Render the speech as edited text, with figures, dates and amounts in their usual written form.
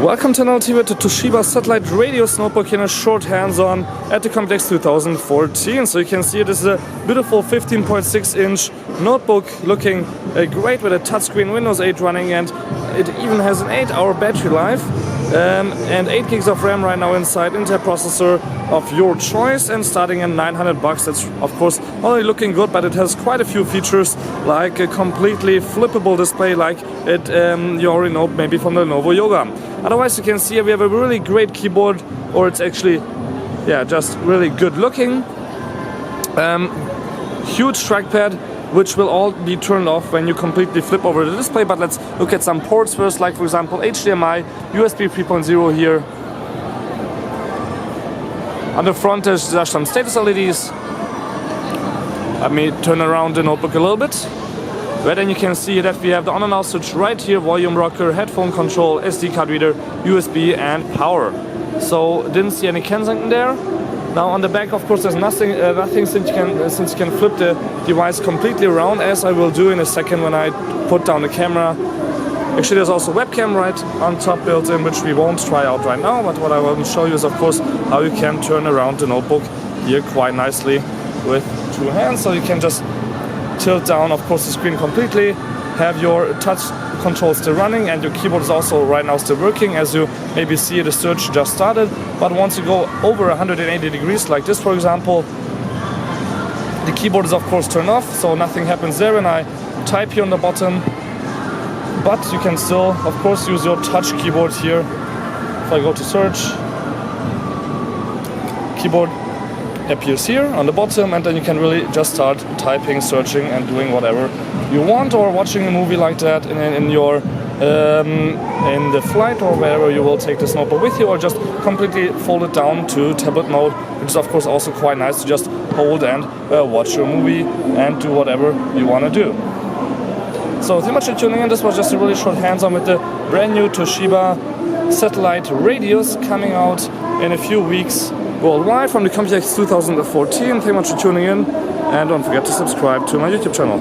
Welcome to another TV to Toshiba satellite radio notebook in a short hands-on at the Computex 2014. So you can see this is a beautiful 15.6-inch notebook looking great with a touchscreen, Windows 8 running, and it even has an 8-hour battery life and 8 gigs of RAM right now inside, Intel processor of your choice, and starting at $900. That's of course only looking good, but it has quite a few features like a completely flippable display like it you already know maybe from the Lenovo Yoga. Otherwise, you can see we have a really great keyboard, or it's actually, yeah, just really good looking. Huge trackpad, which will all be turned off when you completely flip over the display. But let's look at some ports first, like for example HDMI, USB 3.0 here. On the front there's some status LEDs. Let me turn around the notebook a little bit. Where then you can see that we have the on and off switch right here, volume rocker, headphone control, SD card reader, USB and power. So didn't see any Kensington there. Now on the back, of course, there's nothing since you can flip the device completely around, as I will do in a second when I put down the camera. Actually, there's also webcam right on top built in, which we won't try out right now. But what I want to show you is, of course, how you can turn around the notebook here quite nicely with two hands. So you can just tilt down, of course, the screen completely, have your touch control still running, and your keyboard is also right now still working. As you maybe see, the search just started, but once you go over 180 degrees like this, for example, the keyboard is of course turned off, so nothing happens there when I type here on the bottom. But you can still, of course, use your touch keyboard here. If I go to search, keyboard appears here on the bottom, and then you can really just start typing, searching and doing whatever you want, or watching a movie like that in your in the flight or wherever you will take this notebook with you, or just completely fold it down to tablet mode, which is of course also quite nice to just hold and watch your movie and do whatever you want to do. So thank you much for tuning in. This was just a really short hands-on with the brand new Toshiba satellite radios coming out in a few weeks worldwide from the Computex 2014. Thank you much for tuning in, and don't forget to subscribe to my YouTube channel.